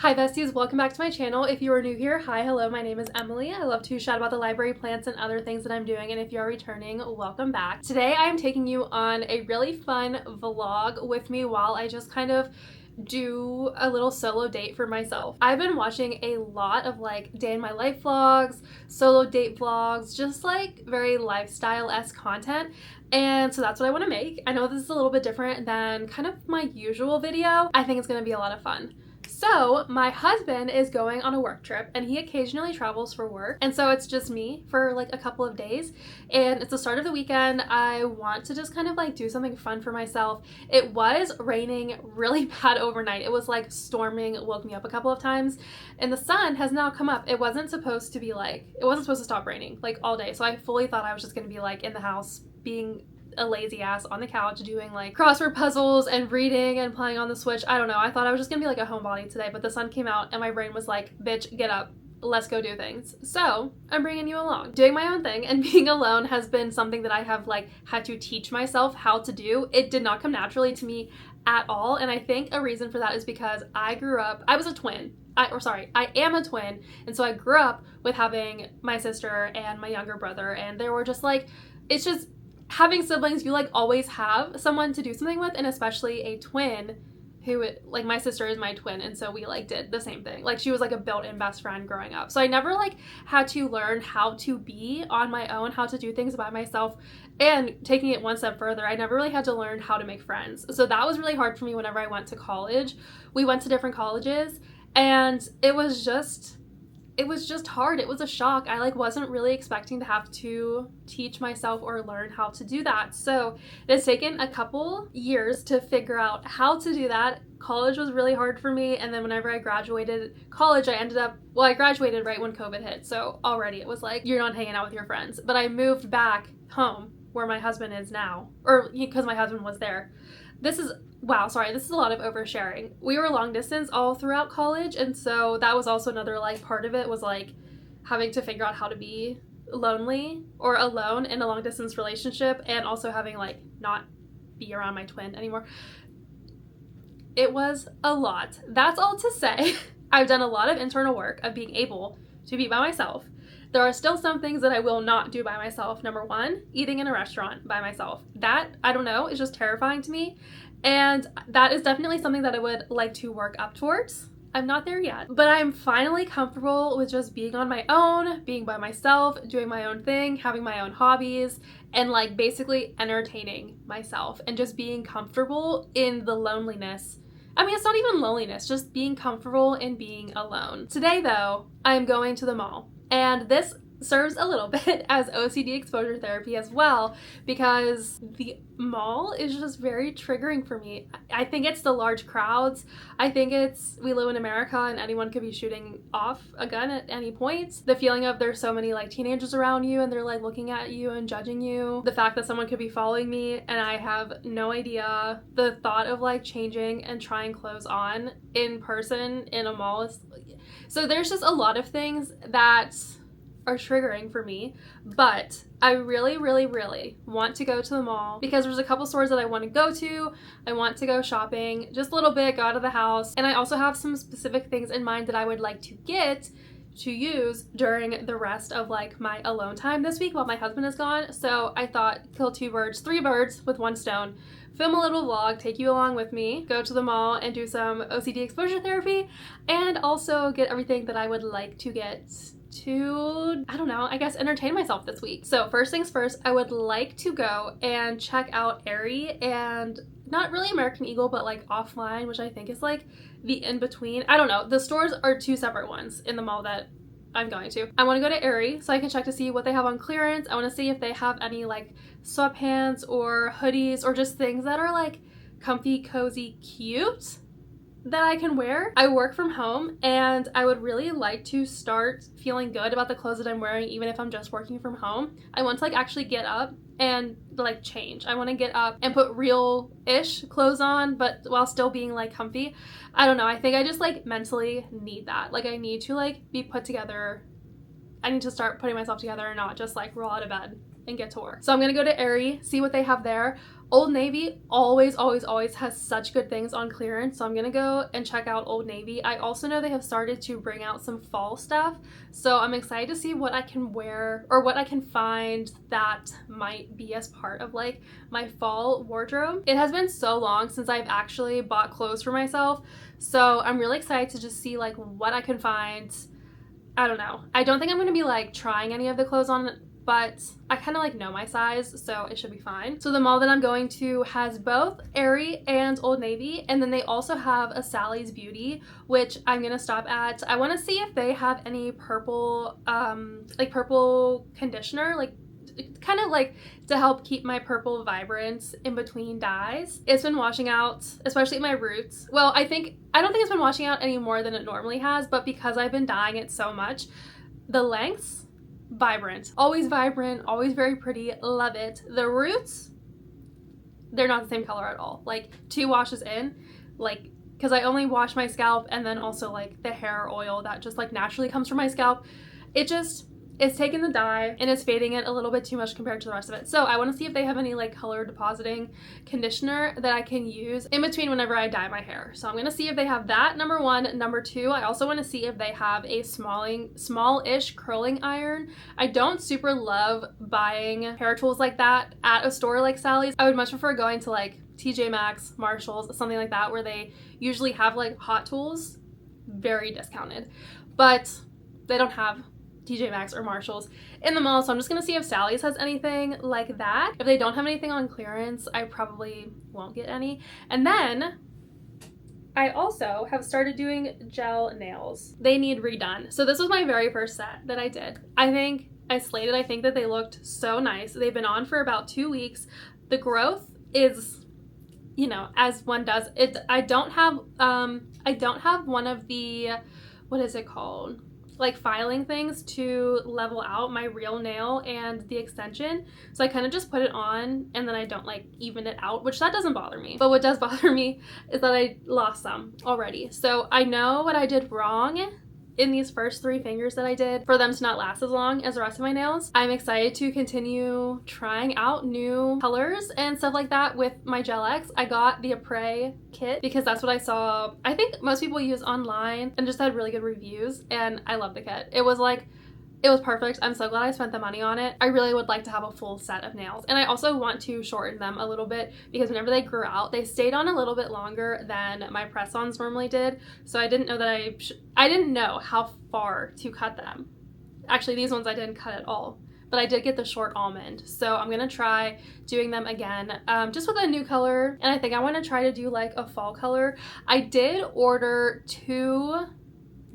Hi besties, welcome back to my channel. If you are new here, hi, hello, my name is Emily. I love to chat about the library, plants, and other things that I'm doing, and if you are returning, welcome back. Today I am taking you on a really fun vlog with me while I just kind of do a little solo date for myself. I've been watching a lot of like day in my life vlogs, solo date vlogs, just like very lifestyle-esque content, and so that's what I want to make. I know this is a little bit different than kind of my usual video. I think it's going to be a lot of fun. So my husband is going on a work trip and he occasionally travels for work, and so it's just me for like a couple of days, and it's the start of the weekend. I want to just kind of like do something fun for myself. It was raining really bad overnight. It was like storming, woke me up a couple of times, and the sun has now come up. It wasn't supposed to stop raining like all day, so I fully thought I was just gonna be like in the house being a lazy ass on the couch doing like crossword puzzles and reading and playing on the Switch. I don't know. I thought I was just gonna be like a homebody today, but the sun came out and my brain was like, bitch, get up. Let's go do things. So I'm bringing you along. Doing my own thing and being alone has been something that I have like had to teach myself how to do. It did not come naturally to me at all. And I think a reason for that is because I was a twin. I am a twin. And so I grew up with having my sister and my younger brother, and they were just like, it's just having siblings, you like always have someone to do something with, and especially a twin who, like, my sister is my twin, and so we like did the same thing. Like, she was like a built-in best friend growing up. So I never like had to learn how to be on my own, how to do things by myself, and taking it one step further, I never really had to learn how to make friends. So that was really hard for me whenever I went to college. We went to different colleges, and it was just hard. It was a shock. I like wasn't really expecting to have to teach myself or learn how to do that. So it has taken a couple years to figure out how to do that. College was really hard for me, and then whenever I graduated college, I graduated right when COVID hit. So already it was like, you're not hanging out with your friends. But I moved back home where my husband is now, or because my husband was there. This is a lot of oversharing. We were long distance all throughout college, and so that was also another like part of it, was like having to figure out how to be lonely or alone in a long distance relationship, and also having like not be around my twin anymore. It was a lot. That's all to say. I've done a lot of internal work of being able to be by myself. There are still some things that I will not do by myself. Number one, eating in a restaurant by myself. That, I don't know, is just terrifying to me. And that is definitely something that I would like to work up towards. I'm not there yet, but I'm finally comfortable with just being on my own, being by myself, doing my own thing, having my own hobbies, and like basically entertaining myself and just being comfortable in the loneliness. I mean, it's not even loneliness, just being comfortable in being alone. Today though, I'm going to the mall. And this serves a little bit as OCD exposure therapy as well, because the mall is just very triggering for me. I think it's the large crowds. I think we live in America and anyone could be shooting off a gun at any point. The feeling of there's so many like teenagers around you and they're like looking at you and judging you. The fact that someone could be following me and I have no idea. The thought of like changing and trying clothes on in person in a mall is... So there's just a lot of things that are triggering for me, but I really, really, really want to go to the mall because there's a couple stores that I want to go to. I want to go shopping just a little bit, go out of the house, and I also have some specific things in mind that I would like to use during the rest of like my alone time this week while my husband is gone. So I thought, kill three birds with one stone. Film a little vlog, take you along with me, go to the mall and do some OCD exposure therapy, and also get everything that I would like to get to, I don't know, I guess entertain myself this week. So first things first, I would like to go and check out Aerie and not really American Eagle, but like Offline, which I think is like the in-between. I don't know. The stores are two separate ones in the mall that I'm going to. I want to go to Aerie so I can check to see what they have on clearance. I want to see if they have any like sweatpants or hoodies or just things that are like comfy, cozy, cute that I can wear. I work from home and I would really like to start feeling good about the clothes that I'm wearing, even if I'm just working from home. I want to like actually get up and like change. I want to get up and put real-ish clothes on, but while still being like comfy. I don't know. I think I just like mentally need that. Like I need to like be put together. I need to start putting myself together and not just like roll out of bed and get to work. So I'm gonna go to Aerie, see what they have there. Old Navy always has such good things on clearance, so I'm gonna go and check out Old Navy. I also know they have started to bring out some fall stuff, so I'm excited to see what I can wear or what I can find that might be as part of like my fall wardrobe. It has been so long since I've actually bought clothes for myself, so I'm really excited to just see like what I can find. I don't know. I don't think I'm gonna be like trying any of the clothes on, but I kind of like know my size, so it should be fine. So the mall that I'm going to has both Aerie and Old Navy, and then they also have a Sally's Beauty, which I'm gonna stop at. I want to see if they have any purple, like purple conditioner, like kind of like to help keep my purple vibrant in between dyes. It's been washing out, especially my roots. Well, I don't think it's been washing out any more than it normally has, but because I've been dyeing it so much, the lengths, vibrant, always very pretty, love it. The roots, they're not the same color at all. Like 2 washes in, like, because I only wash my scalp and then also like the hair oil that just like naturally comes from my scalp, it's taking the dye and it's fading it a little bit too much compared to the rest of it. So I want to see if they have any like color depositing conditioner that I can use in between whenever I dye my hair. So I'm going to see if they have that, number 1. Number 2, I also want to see if they have a small-ish curling iron. I don't super love buying hair tools like that at a store like Sally's. I would much prefer going to like TJ Maxx, Marshalls, something like that, where they usually have like hot tools, very discounted. But they don't have TJ Maxx or Marshalls in the mall, so I'm just gonna see if Sally's has anything like that. If they don't have anything on clearance, I probably won't get any. And then I also have started doing gel nails. They need redone. So this was my very first set that I did. I think I slayed it. I think that they looked so nice. They've been on for about 2 weeks. The growth is, you know, as one does. I don't have one of the, what is it called? Like filing things to level out my real nail and the extension, so I kind of just put it on and then I don't like even it out, which that doesn't bother me. But what does bother me is that I lost some already. So I know what I did wrong in these first 3 fingers that I did for them to not last as long as the rest of my nails. I'm excited to continue trying out new colors and stuff like that with my Gel X. I got the apparel kit because that's what I saw, I think most people use online, and just had really good reviews, and I love the kit. It was perfect. I'm so glad I spent the money on it. I really would like to have a full set of nails, and I also want to shorten them a little bit because whenever they grew out, they stayed on a little bit longer than my press-ons normally did. So I didn't know that I didn't know how far to cut them. Actually, these ones I didn't cut at all, but I did get the short almond. So I'm gonna try doing them again, just with a new color, and I think I want to try to do like a fall color. I did order 2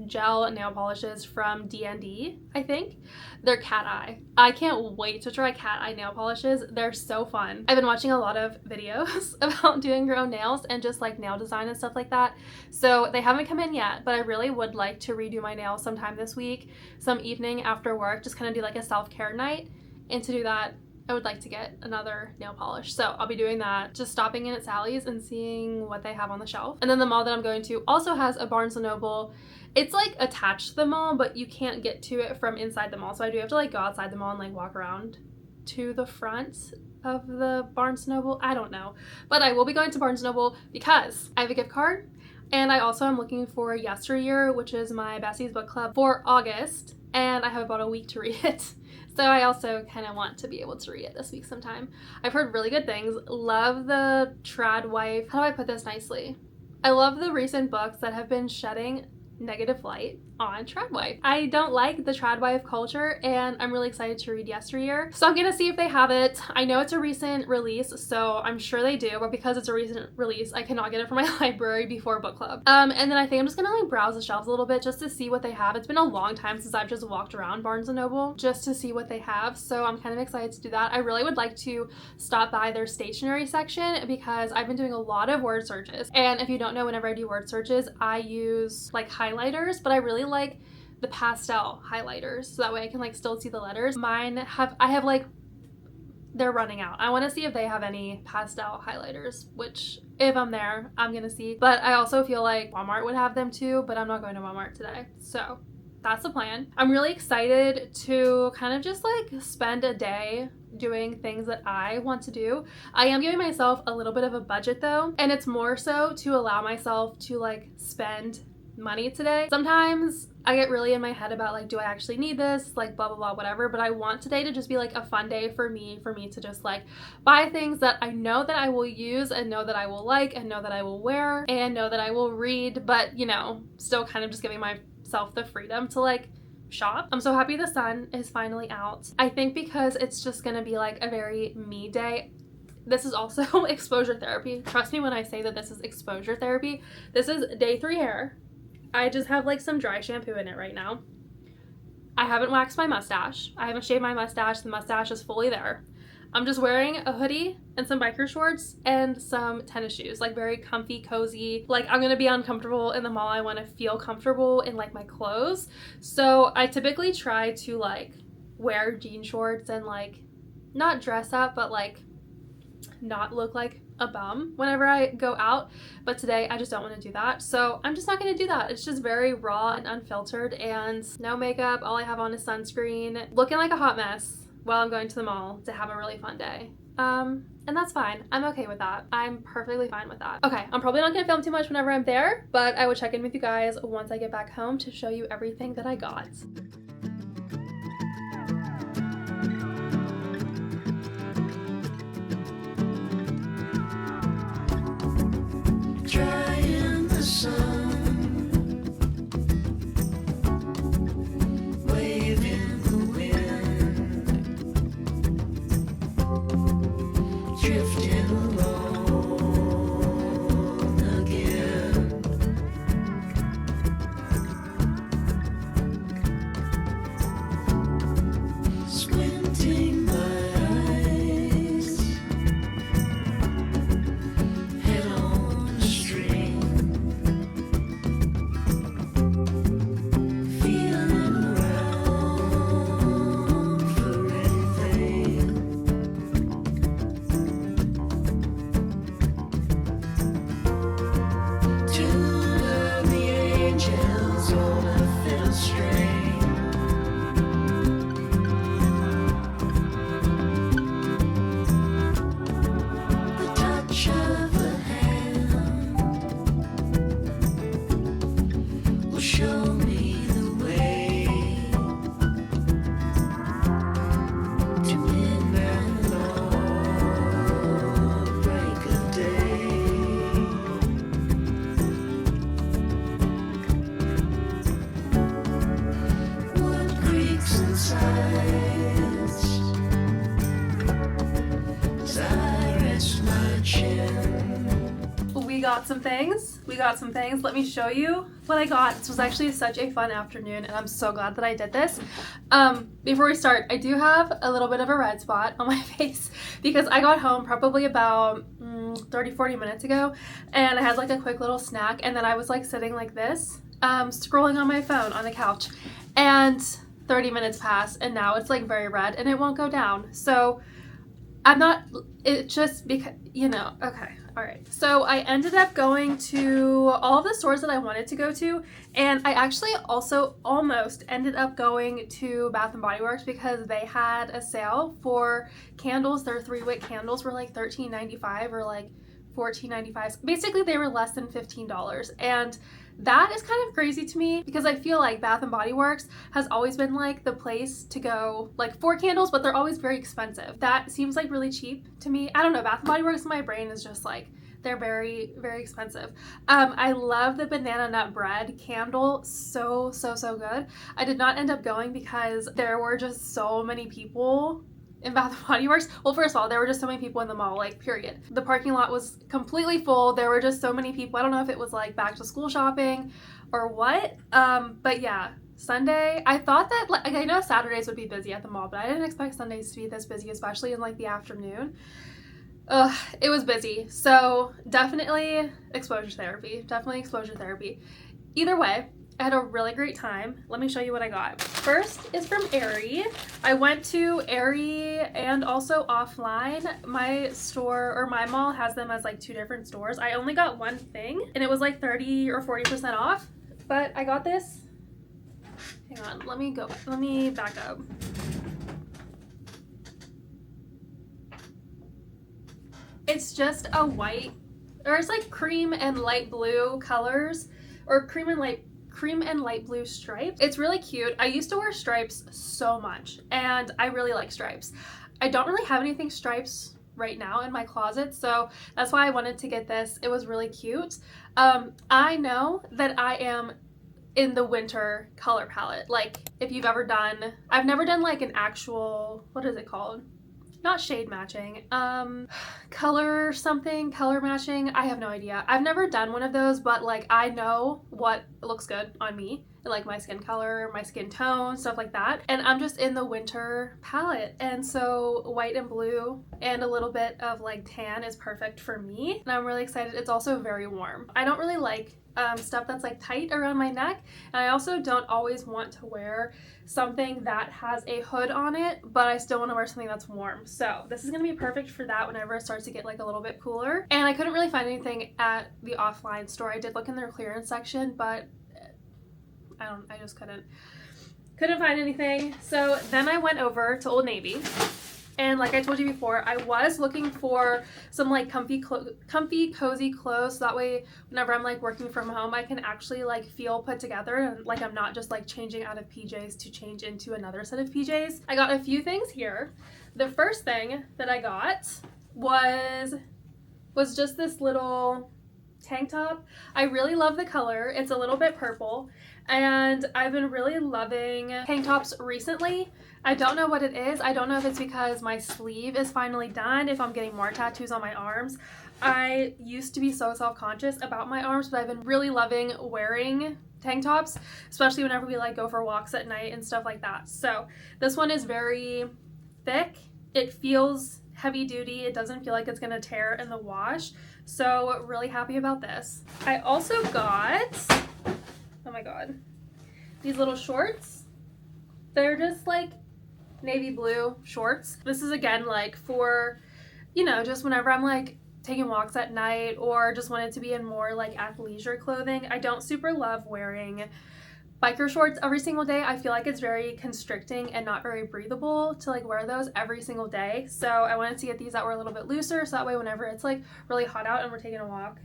gel nail polishes from D&D, I think. They're cat eye. I can't wait to try cat eye nail polishes. They're so fun. I've been watching a lot of videos about doing your own nails and just like nail design and stuff like that. So they haven't come in yet, but I really would like to redo my nails sometime this week, some evening after work, just kind of do like a self-care night. And to do that, I would like to get another nail polish. So I'll be doing that, just stopping in at Sally's and seeing what they have on the shelf. And then the mall that I'm going to also has a Barnes & Noble. It's like attached to the mall, but you can't get to it from inside the mall. So I do have to like go outside the mall and like walk around to the front of the Barnes & Noble. I don't know. But I will be going to Barnes & Noble because I have a gift card. And I also am looking for Yesteryear, which is my besties book club, for August. And I have about a week to read it. So I also kind of want to be able to read it this week sometime. I've heard really good things. Love the trad wife. How do I put this nicely? I love the recent books that have been shedding negative light on trad wife. I don't like the trad wife culture, and I'm really excited to read Yesteryear. So I'm gonna see if they have it. I know it's a recent release, so I'm sure they do, but because it's a recent release, I cannot get it from my library before book club. And then I think I'm just gonna like browse the shelves a little bit just to see what they have. It's been a long time since I've just walked around Barnes & Noble just to see what they have, so I'm kind of excited to do that. I really would like to stop by their stationery section because I've been doing a lot of word searches, and if you don't know, whenever I do word searches, I use like highlighters, but I really like the pastel highlighters so that way I can like still see the letters. I have like, they're running out. I want to see if they have any pastel highlighters, which if I'm there, I'm gonna see. But I also feel like Walmart would have them too, but I'm not going to Walmart today. So that's the plan. I'm really excited to kind of just like spend a day doing things that I want to do. I am giving myself a little bit of a budget though, and it's more so to allow myself to like spend money today. Sometimes I get really in my head about like, do I actually need this, like blah blah blah whatever, but I want today to just be like a fun day for me to just like buy things that I know that I will use and know that I will like and know that I will wear and know that I will read, but you know, still kind of just giving myself the freedom to like shop. I'm so happy the sun is finally out. I think because it's just gonna be like a very me day. This is also exposure therapy. Trust me when I say that this is exposure therapy. This is day 3 hair. I just have like some dry shampoo in it right now. I haven't waxed my mustache. I haven't shaved my mustache. The mustache is fully there. I'm just wearing a hoodie and some biker shorts and some tennis shoes, like very comfy, cozy. Like I'm gonna be uncomfortable in the mall. I want to feel comfortable in like my clothes. So I typically try to like wear jean shorts and like not dress up, but like not look like a bum whenever I go out, but today I just don't want to do that, so I'm just not going to do that. It's just very raw and unfiltered and no makeup. All I have on is sunscreen, looking like a hot mess while I'm going to the mall to have a really fun day. And that's fine. I'm okay with that. I'm perfectly fine with that. Okay, I'm probably not going to film too much whenever I'm there, but I will check in with you guys once I get back home to show you everything that I got. We got some things. Let me show you what I got. This was actually such a fun afternoon and I'm so glad that I did this. Before we start, I do have a little bit of a red spot on my face because I got home probably about 30-40 minutes ago and I had like a quick little snack and then I was like sitting like this scrolling on my phone on the couch and 30 minutes passed and now it's like very red and it won't go down. So I'm not, it just because, you know, okay. All right, so I ended up going to all of the stores that I wanted to go to, and I actually also almost ended up going to Bath & Body Works because they had a sale for candles. Their 3-wick candles were like $13.95 or like $14.95. Basically, they were less than $15, and that is kind of crazy to me because I feel like Bath & Body Works has always been like the place to go like for candles, but they're always very expensive. That seems like really cheap to me. I don't know, Bath & Body Works in my brain is just like they're very, very expensive. I love the banana nut bread candle. So good. I did not end up going because there were just so many people in Bath & Body Works. Well, first of all, there were just so many people in the mall, like period. The parking lot was completely full. There were just so many people. I don't know if it was like back to school shopping or what. But yeah, Sunday, I thought that like I know Saturdays would be busy at the mall, but I didn't expect Sundays to be this busy, especially in like the afternoon. It was busy. So definitely exposure therapy. Definitely exposure therapy. Either way, I had a really great time. Let me show you what I got. First is from Aerie. I went to Aerie and also Offline. My store or my mall has them as like 2 different stores. I only got one thing and it was like 30 or 40% off, but I got this. Hang on, let me back up. It's just a white, or it's like cream and light blue colors, or cream and light blue stripes. It's really cute. I used to wear stripes so much, and I really like stripes. I don't really have anything stripes right now in my closet, so that's why I wanted to get this. It was really cute. I know that I am in the winter color palette. Like, if you've ever done, I've never done like an actual, what is it called? Not shade matching, color matching. I have no idea. I've never done one of those, but like I know what looks good on me, and like my skin color, my skin tone, stuff like that. And I'm just in the winter palette, and so white and blue and a little bit of like tan is perfect for me, and I'm really excited. It's also very warm. I don't really like stuff that's like tight around my neck, and I also don't always want to wear something that has a hood on it, but I still want to wear something that's warm. So this is going to be perfect for that whenever it starts to get like a little bit cooler. And I couldn't really find anything at the offline store. I did look in their clearance section, but I just couldn't find anything. So then I went over to Old Navy. And like I told you before, I was looking for some like comfy, cozy clothes. So that way, whenever I'm like working from home, I can actually like feel put together, and like I'm not just like changing out of PJs to change into another set of PJs. I got a few things here. The first thing that I got was just this little tank top. I really love the color. It's a little bit purple, and I've been really loving tank tops recently. I don't know what it is. I don't know if it's because my sleeve is finally done, if I'm getting more tattoos on my arms. I used to be so self-conscious about my arms, but I've been really loving wearing tank tops, especially whenever we like go for walks at night and stuff like that. So this one is very thick. It feels heavy duty. It doesn't feel like it's gonna tear in the wash. So really happy about this. I also got, oh my god, these little shorts. They're just like navy blue shorts. This is again like for, you know, just whenever I'm like taking walks at night or just wanted to be in more like athleisure clothing. I don't super love wearing biker shorts every single day. I feel like it's very constricting and not very breathable to like wear those every single day. So I wanted to get these that were a little bit looser, so that way whenever it's like really hot out and we're taking a walk,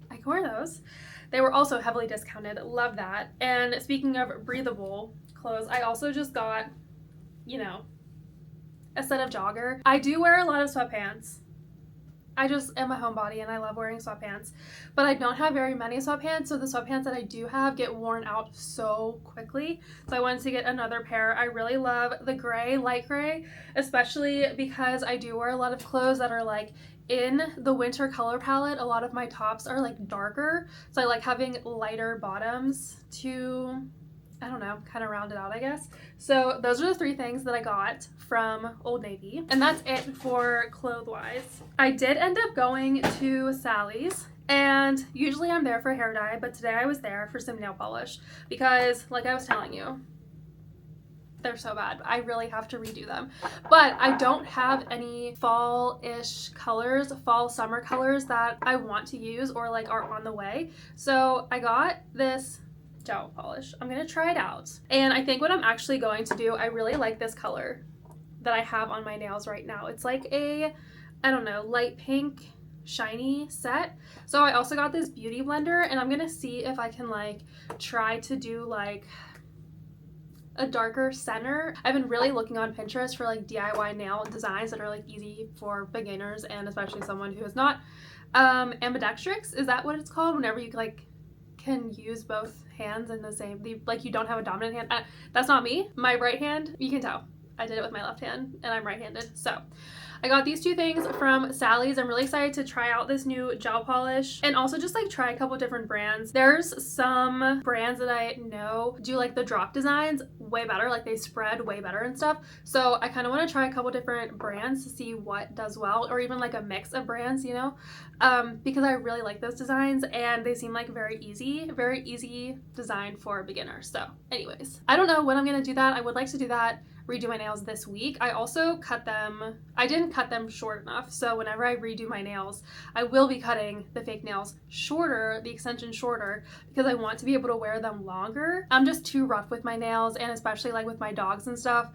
I can wear those. They were also heavily discounted. Love that. And speaking of breathable clothes, I also just got, you know, a set of jogger. I do wear a lot of sweatpants. I just am a homebody and I love wearing sweatpants, but I don't have very many sweatpants, so the sweatpants that I do have get worn out so quickly. So I wanted to get another pair. I really love the gray, light gray, especially because I do wear a lot of clothes that are like in the winter color palette. A lot of my tops are like darker, so I like having lighter bottoms to, I don't know, kind of round it out, I guess. So those are the three things that I got from Old Navy, and that's it for clothes-wise. I did end up going to Sally's, and usually I'm there for hair dye, but today I was there for some nail polish because, like I was telling you, they're so bad. I really have to redo them. But I don't have any fall-ish colors, fall summer colors that I want to use or like are on the way. So I got this gel polish. I'm gonna try it out. And I think what I'm actually going to do, I really like this color that I have on my nails right now. It's like a, I don't know, light pink shiny set. So I also got this beauty blender, and I'm gonna see if I can like try to do like a darker center. I've been really looking on Pinterest for like DIY nail designs that are like easy for beginners and especially someone who is not ambidextrous. Is that what it's called? Whenever you like can use both hands in the same, like you don't have a dominant hand. That's not me. My right hand, you can tell I did it with my left hand and I'm right-handed. So I got these two things from Sally's. I'm really excited to try out this new gel polish and also just like try a couple different brands. There's some brands that I know do like the drop designs way better, like they spread way better and stuff. So I kind of want to try a couple different brands to see what does well, or even like a mix of brands, you know, because I really like those designs and they seem like very easy design for beginners. So anyways, I don't know when I'm gonna do that. I would like to do that, redo my nails this week. I also cut them, I didn't cut them short enough, so whenever I redo my nails, I will be cutting the fake nails shorter, the extension shorter, because I want to be able to wear them longer. I'm just too rough with my nails, and especially like with my dogs and stuff,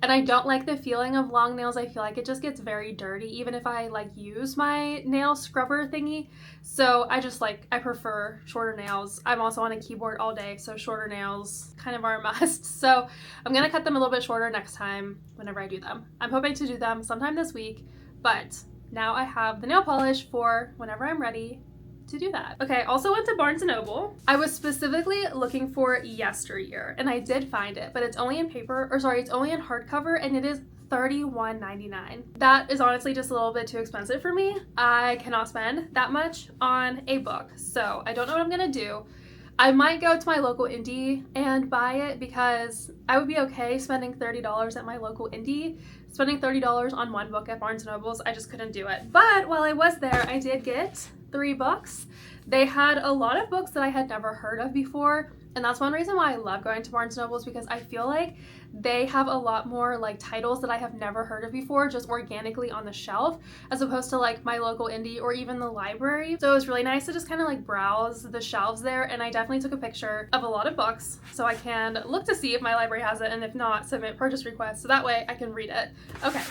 And I don't like the feeling of long nails. I feel like it just gets very dirty even if I like use my nail scrubber thingy. So I prefer shorter nails. I'm also on a keyboard all day, so shorter nails kind of are a must. So I'm gonna cut them a little bit shorter next time whenever I do them. I'm hoping to do them sometime this week, but now I have the nail polish for whenever I'm ready to do that. Okay, also went to Barnes & Noble. I was specifically looking for Yesteryear, and I did find it, but it's only in it's only in hardcover, and it is $31.99. That is honestly just a little bit too expensive for me. I cannot spend that much on a book, so I don't know what I'm gonna do. I might go to my local indie and buy it because I would be okay spending $30 at my local indie. Spending $30 on one book at Barnes & Noble's, I just couldn't do it. But while I was there, I did get 3 books. They had a lot of books that I had never heard of before, and that's one reason why I love going to Barnes & Noble's, because I feel like they have a lot more like titles that I have never heard of before just organically on the shelf, as opposed to like my local indie or even the library. So it was really nice to just kind of like browse the shelves there, and I definitely took a picture of a lot of books so I can look to see if my library has it, and if not, submit purchase requests so that way I can read it. Okay.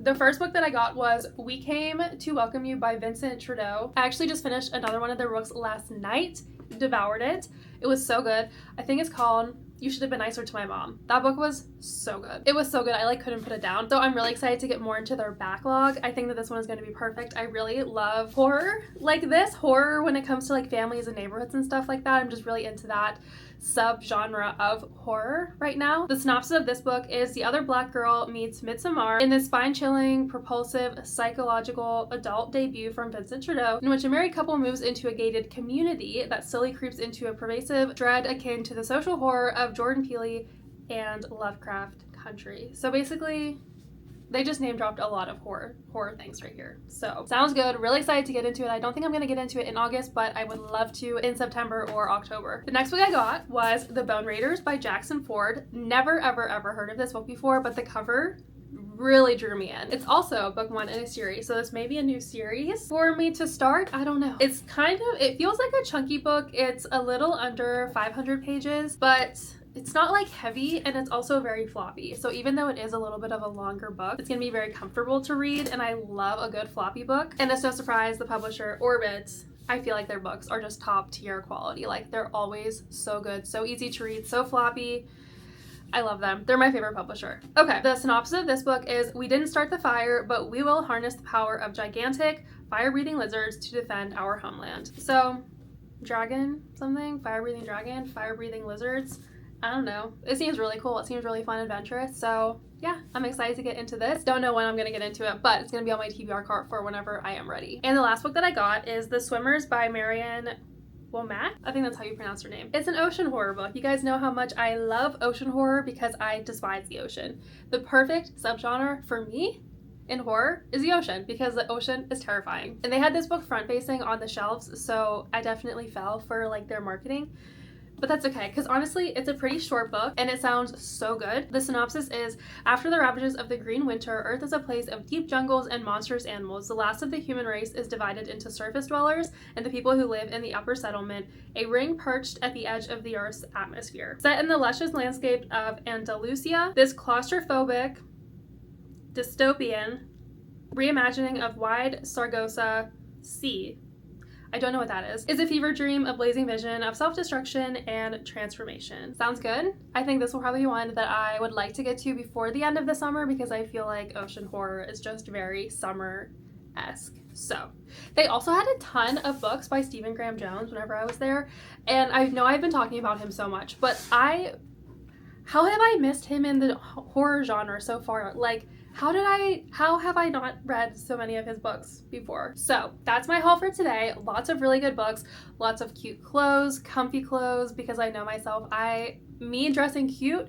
The first book that I got was We Came to Welcome You by Vincent Tirado. I actually just finished another one of their books last night, devoured it. It was so good. I think it's called You Should Have Been Nicer to My Mom. That book was so good. It was so good, I like couldn't put it down. So I'm really excited to get more into their backlog. I think that this one is going to be perfect. I really love horror like this. Horror when it comes to like families and neighborhoods and stuff like that. I'm just really into that subgenre of horror right now. The synopsis of this book is The Other Black Girl meets Midsommar in this spine-chilling, propulsive, psychological adult debut from Vincent Tirado, in which a married couple moves into a gated community that slowly creeps into a pervasive dread akin to the social horror of Jordan Peele and Lovecraft Country. So basically, they just name dropped a lot of horror things right here. So sounds good. Really excited to get into it. I don't think I'm gonna get into it in August, but I would love to in September or October. The next book I got was The Bone Raiders by Jackson Ford. Never ever heard of this book before, but the cover really drew me in. It's also book 1 in a series, so this may be a new series for me to start. I don't know. It's it feels like a chunky book. It's a little under 500 pages, but it's not like heavy, and it's also very floppy. So even though it is a little bit of a longer book, it's gonna be very comfortable to read, and I love a good floppy book. And it's no surprise the publisher, Orbit, I feel like their books are just top tier quality. Like they're always so good, so easy to read, so floppy. I love them. They're my favorite publisher. Okay, the synopsis of this book is we didn't start the fire, but we will harness the power of gigantic fire-breathing lizards to defend our homeland. So dragon something, fire-breathing dragon, fire-breathing lizards. I don't know. It seems really cool. It seems really fun and adventurous. So yeah, I'm excited to get into this. Don't know when I'm gonna get into it, but it's gonna be on my TBR cart for whenever I am ready. And the last book that I got is The Swimmers by Marian Womack. I think that's how you pronounce her name. It's an ocean horror book. You guys know how much I love ocean horror because I despise the ocean. The perfect subgenre for me in horror is the ocean because the ocean is terrifying. And they had this book front facing on the shelves, so I definitely fell for like their marketing. But that's okay, because honestly, it's a pretty short book and it sounds so good. The synopsis is, after the ravages of the Green Winter, Earth is a place of deep jungles and monstrous animals. The last of the human race is divided into surface dwellers and the people who live in the upper settlement, a ring perched at the edge of the Earth's atmosphere. Set in the luscious landscape of Andalusia, this claustrophobic, dystopian reimagining of wide Sargasso Sea, I don't know what that is a fever dream, a blazing vision of self-destruction and transformation. Sounds good. I think this will probably be one that I would like to get to before the end of the summer because I feel like ocean horror is just very summer-esque. So they also had a ton of books by Stephen Graham Jones whenever I was there, and I know I've been talking about him so much, but how have I missed him in the horror genre so far? Like, how have I not read so many of his books before? So that's my haul for today. Lots of really good books, lots of cute clothes, comfy clothes, because I know myself, me dressing cute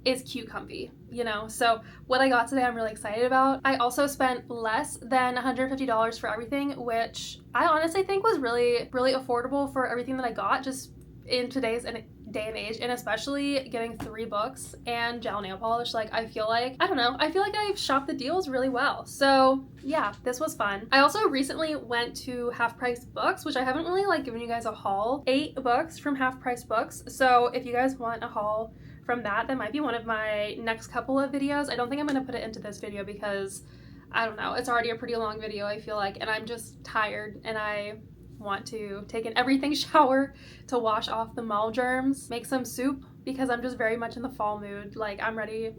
is cute comfy, you know? So what I got today, I'm really excited about. I also spent less than $150 for everything, which I honestly think was really, really affordable for everything that I got just in today's day and age, and especially getting 3 books and gel nail polish. Like, I feel like I've shopped the deals really well. So yeah, this was fun. I also recently went to Half Price Books, which I haven't really like given you guys a haul. 8 books from Half Price Books. So if you guys want a haul from that. That might be one of my next couple of videos. I don't think I'm going to put it into this video because, I don't know, it's already a pretty long video, I feel like, and I'm just tired and I want to take an everything shower to wash off the mall germs, make some soup because I'm just very much in the fall mood. Like, I'm ready,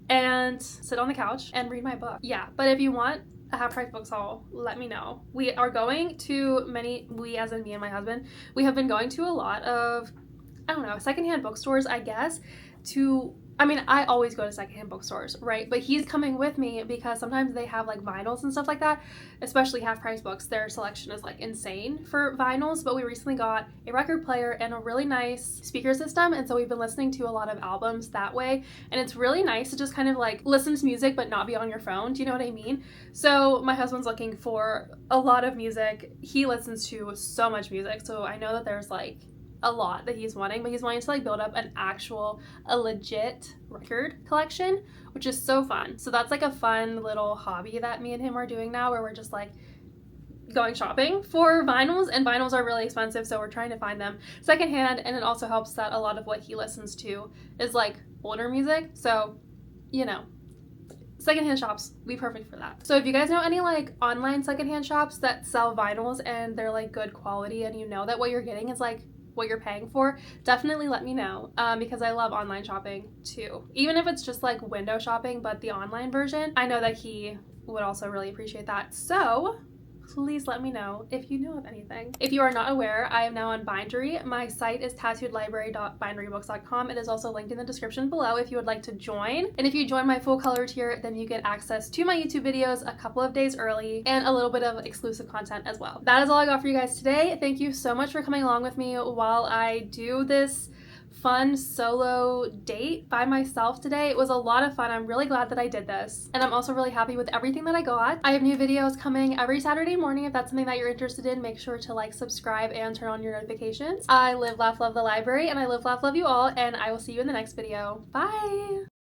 and sit on the couch and read my book. Yeah, but if you want a half price books haul, let me know. We are going to we as in me and my husband, we have been going to a lot of, I don't know, secondhand bookstores, I guess, I always go to secondhand bookstores, right? But he's coming with me because sometimes they have like vinyls and stuff like that, especially half price books. Their selection is like insane for vinyls, but we recently got a record player and a really nice speaker system, and so we've been listening to a lot of albums that way, and it's really nice to just kind of like listen to music but not be on your phone. Do you know what I mean? So my husband's looking for a lot of music. He listens to so much music, so I know that there's like a lot that he's wanting, but he's wanting to like build up a legit record collection, which is so fun. So that's like a fun little hobby that me and him are doing now, where we're just like going shopping for vinyls, and vinyls are really expensive, so we're trying to find them secondhand. And it also helps that a lot of what he listens to is like older music, so you know, secondhand shops be perfect for that. So if you guys know any like online secondhand shops that sell vinyls and they're like good quality, and you know that what you're getting is like what you're paying for, definitely let me know, because I love online shopping too, even if it's just like window shopping, but the online version, I know that he would also really appreciate that. So please let me know if you know of anything. If you are not aware, I am now on Bindery. My site is tattooedlibrary.binderybooks.com. It is also linked in the description below if you would like to join. And if you join my full color tier, then you get access to my YouTube videos a couple of days early and a little bit of exclusive content as well. That is all I got for you guys today. Thank you so much for coming along with me while I do this fun solo date by myself today. It was a lot of fun. I'm really glad that I did this, and I'm also really happy with everything that I got. I have new videos coming every Saturday morning. If that's something that you're interested in, make sure to like, subscribe, and turn on your notifications. I live, laugh, love the library, and I live, laugh, love you all, and I will see you in the next video. Bye!